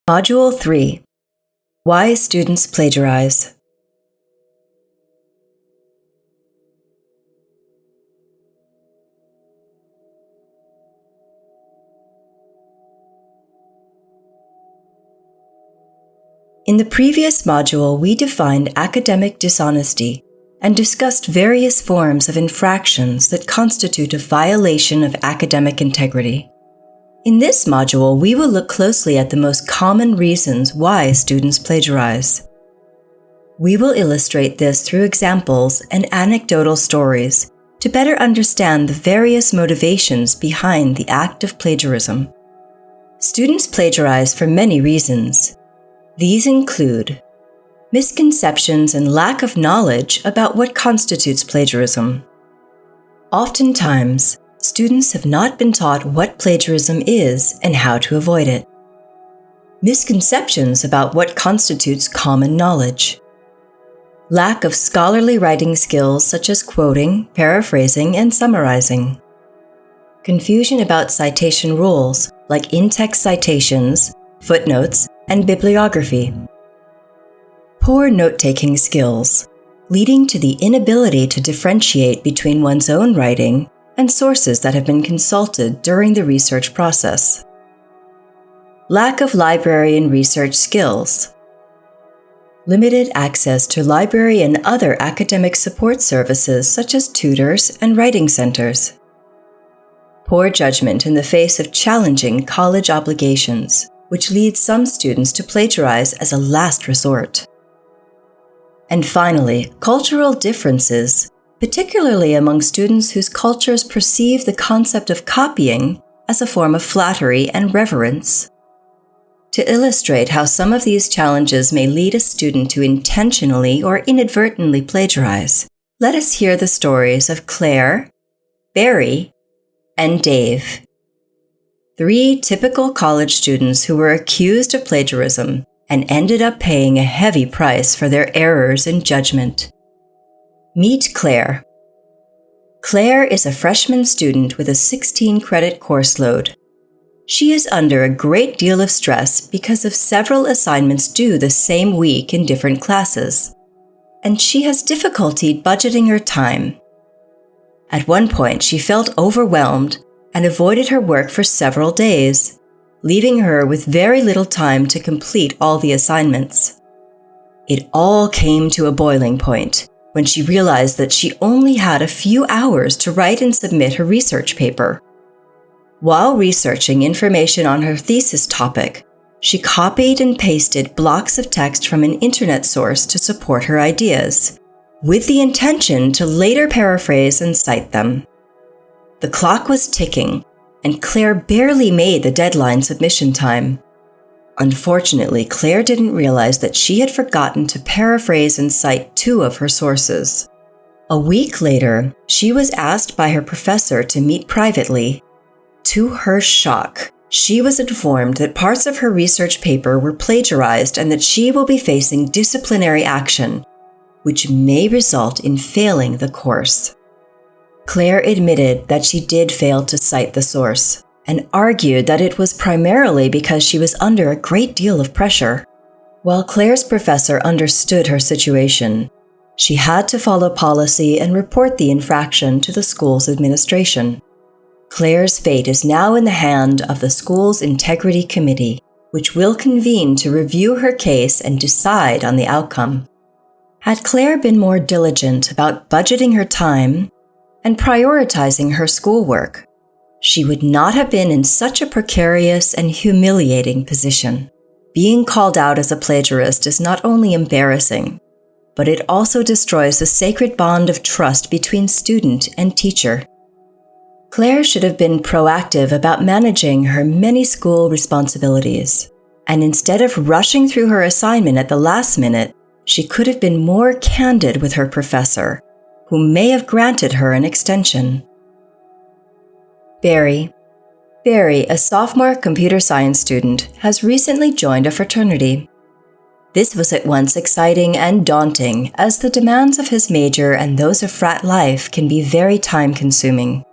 Module 3. Why Students Plagiarize. In the previous module, we defined academic dishonesty and discussed various forms of infractions that constitute a violation of academic integrity. In this module, we will look closely at the most common reasons why students plagiarize. We will illustrate this through examples and anecdotal stories to better understand the various motivations behind the act of plagiarism. Students plagiarize for many reasons. These include misconceptions and lack of knowledge about what constitutes plagiarism. Oftentimes, students have not been taught what plagiarism is and how to avoid it. Misconceptions about what constitutes common knowledge. Lack of scholarly writing skills such as quoting, paraphrasing, and summarizing. Confusion about citation rules like in-text citations, footnotes, and bibliography. Poor note-taking skills, leading to the inability to differentiate between one's own writing and sources that have been consulted during the research process. Lack of library and research skills. Limited access to library and other academic support services such as tutors and writing centers. Poor judgment in the face of challenging college obligations, which leads some students to plagiarize as a last resort. And finally, cultural differences, particularly among students whose cultures perceive the concept of copying as a form of flattery and reverence. To illustrate how some of these challenges may lead a student to intentionally or inadvertently plagiarize, let us hear the stories of Claire, Barry, and Dave. 3 typical college students who were accused of plagiarism and ended up paying a heavy price for their errors in judgment. Meet Claire. Claire is a freshman student with a 16-credit course load. She is under a great deal of stress because of several assignments due the same week in different classes, and she has difficulty budgeting her time. At one point, she felt overwhelmed and avoided her work for several days, leaving her with very little time to complete all the assignments. It all came to a boiling point when she realized that she only had a few hours to write and submit her research paper. While researching information on her thesis topic, she copied and pasted blocks of text from an internet source to support her ideas, with the intention to later paraphrase and cite them. The clock was ticking, and Claire barely made the deadline submission time. Unfortunately, Claire didn't realize that she had forgotten to paraphrase and cite 2 of her sources. A week later, she was asked by her professor to meet privately. To her shock, she was informed that parts of her research paper were plagiarized and that she will be facing disciplinary action, which may result in failing the course. Claire admitted that she did fail to cite the source, and argued that it was primarily because she was under a great deal of pressure. While Claire's professor understood her situation, she had to follow policy and report the infraction to the school's administration. Claire's fate is now in the hand of the school's integrity committee, which will convene to review her case and decide on the outcome. Had Claire been more diligent about budgeting her time and prioritizing her schoolwork, she would not have been in such a precarious and humiliating position. Being called out as a plagiarist is not only embarrassing, but it also destroys the sacred bond of trust between student and teacher. Claire should have been proactive about managing her many school responsibilities, and instead of rushing through her assignment at the last minute, she could have been more candid with her professor, who may have granted her an extension. Barry, a sophomore computer science student, has recently joined a fraternity. This was at once exciting and daunting, as the demands of his major and those of frat life can be very time-consuming.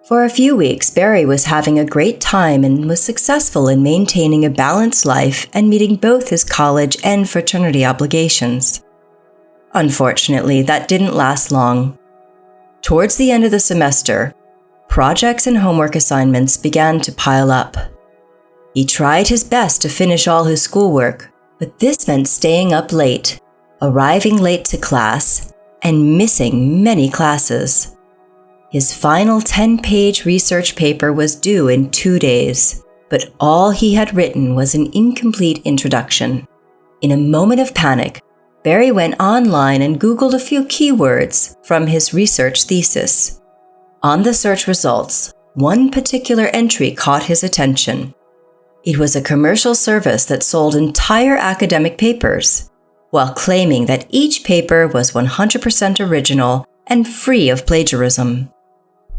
For a few weeks, Barry was having a great time and was successful in maintaining a balanced life and meeting both his college and fraternity obligations. Unfortunately, that didn't last long. Towards the end of the semester, projects and homework assignments began to pile up. He tried his best to finish all his schoolwork, but this meant staying up late, arriving late to class, and missing many classes. His final 10-page research paper was due in 2 days, but all he had written was an incomplete introduction. In a moment of panic, Barry went online and Googled a few keywords from his research thesis. On the search results, one particular entry caught his attention. It was a commercial service that sold entire academic papers, while claiming that each paper was 100% original and free of plagiarism.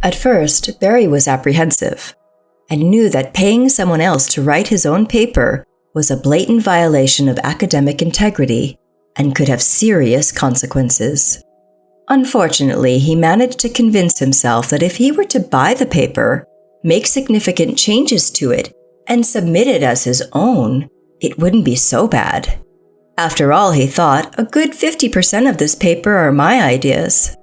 At first, Barry was apprehensive and knew that paying someone else to write his own paper was a blatant violation of academic integrity and could have serious consequences. Unfortunately, he managed to convince himself that if he were to buy the paper, make significant changes to it, and submit it as his own, it wouldn't be so bad. After all, he thought, a good 50% of this paper are my ideas.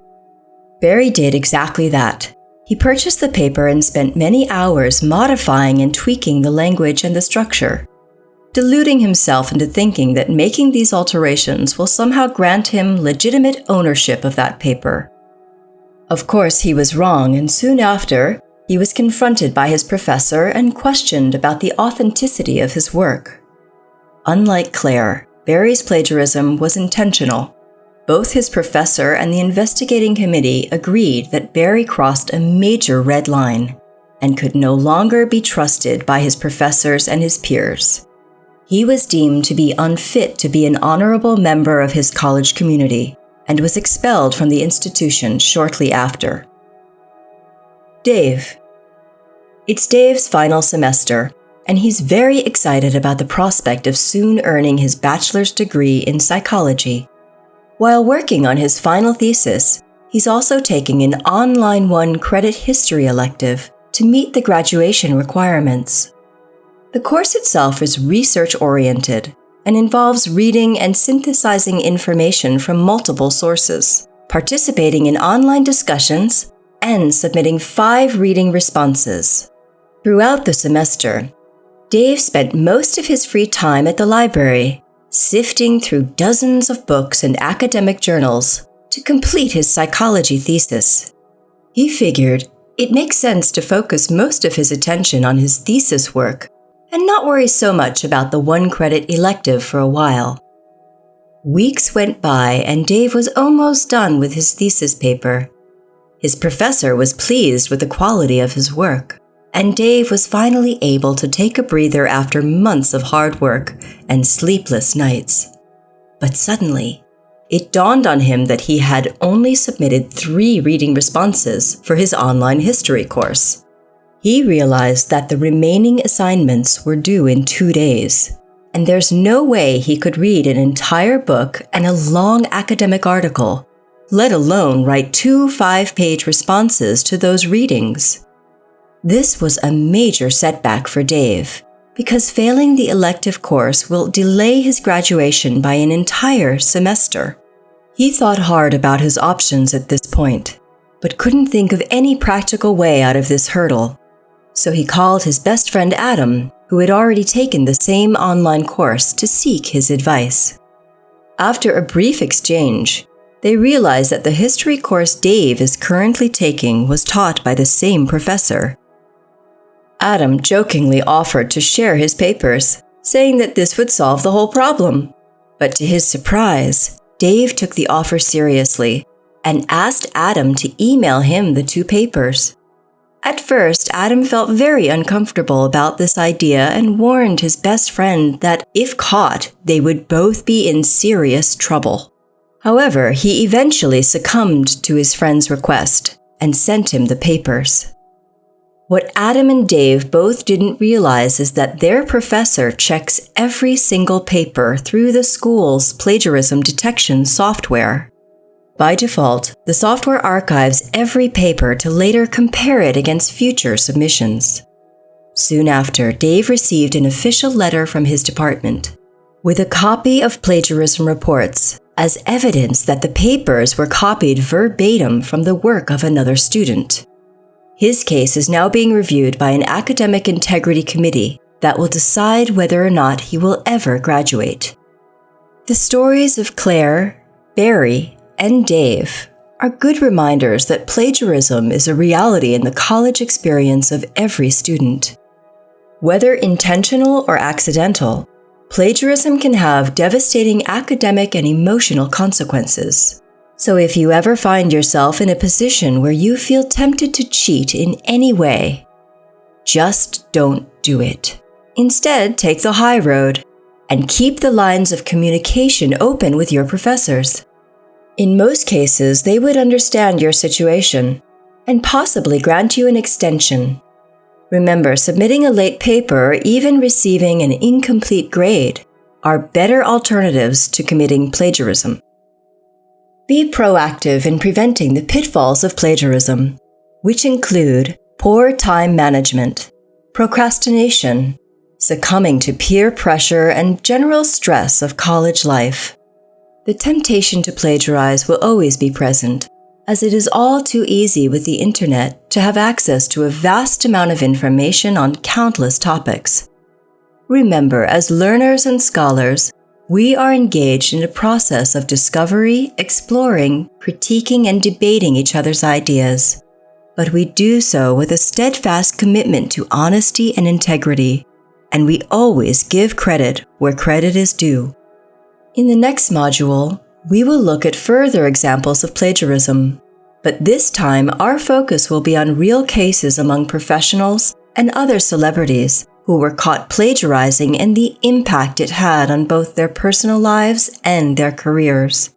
Barry did exactly that. He purchased the paper and spent many hours modifying and tweaking the language and the structure, deluding himself into thinking that making these alterations will somehow grant him legitimate ownership of that paper. Of course, he was wrong, and soon after, he was confronted by his professor and questioned about the authenticity of his work. Unlike Claire, Barry's plagiarism was intentional. Both his professor and the investigating committee agreed that Barry crossed a major red line and could no longer be trusted by his professors and his peers. He was deemed to be unfit to be an honorable member of his college community and was expelled from the institution shortly after. Dave. It's Dave's final semester, and he's very excited about the prospect of soon earning his bachelor's degree in psychology. While working on his final thesis, he's also taking an online one-credit history elective to meet the graduation requirements. The course itself is research-oriented and involves reading and synthesizing information from multiple sources, participating in online discussions, and submitting 5 reading responses. Throughout the semester, Dave spent most of his free time at the library, sifting through dozens of books and academic journals to complete his psychology thesis. He figured it makes sense to focus most of his attention on his thesis work and not worry so much about the one-credit elective for a while. Weeks went by and Dave was almost done with his thesis paper. His professor was pleased with the quality of his work, and Dave was finally able to take a breather after months of hard work and sleepless nights. But suddenly, it dawned on him that he had only submitted 3 reading responses for his online history course. He realized that the remaining assignments were due in 2 days, and there's no way he could read an entire book and a long academic article, let alone write 2 5-page responses to those readings. This was a major setback for Dave, because failing the elective course will delay his graduation by an entire semester. He thought hard about his options at this point, but couldn't think of any practical way out of this hurdle. So he called his best friend Adam, who had already taken the same online course, to seek his advice. After a brief exchange, they realized that the history course Dave is currently taking was taught by the same professor. Adam jokingly offered to share his papers, saying that this would solve the whole problem. But to his surprise, Dave took the offer seriously and asked Adam to email him the 2 papers. At first, Adam felt very uncomfortable about this idea and warned his best friend that if caught, they would both be in serious trouble. However, he eventually succumbed to his friend's request and sent him the papers. What Adam and Dave both didn't realize is that their professor checks every single paper through the school's plagiarism detection software. By default, the software archives every paper to later compare it against future submissions. Soon after, Dave received an official letter from his department with a copy of plagiarism reports as evidence that the papers were copied verbatim from the work of another student. His case is now being reviewed by an academic integrity committee that will decide whether or not he will ever graduate. The stories of Claire, Barry, and Dave are good reminders that plagiarism is a reality in the college experience of every student. Whether intentional or accidental, plagiarism can have devastating academic and emotional consequences. So if you ever find yourself in a position where you feel tempted to cheat in any way, just don't do it. Instead, take the high road and keep the lines of communication open with your professors. In most cases, they would understand your situation and possibly grant you an extension. Remember, submitting a late paper or even receiving an incomplete grade are better alternatives to committing plagiarism. Be proactive in preventing the pitfalls of plagiarism, which include poor time management, procrastination, succumbing to peer pressure, and general stress of college life. The temptation to plagiarize will always be present, as it is all too easy with the internet to have access to a vast amount of information on countless topics. Remember, as learners and scholars, we are engaged in a process of discovery, exploring, critiquing, and debating each other's ideas. But we do so with a steadfast commitment to honesty and integrity, and we always give credit where credit is due. In the next module, we will look at further examples of plagiarism, but this time our focus will be on real cases among professionals and other celebrities who were caught plagiarizing and the impact it had on both their personal lives and their careers.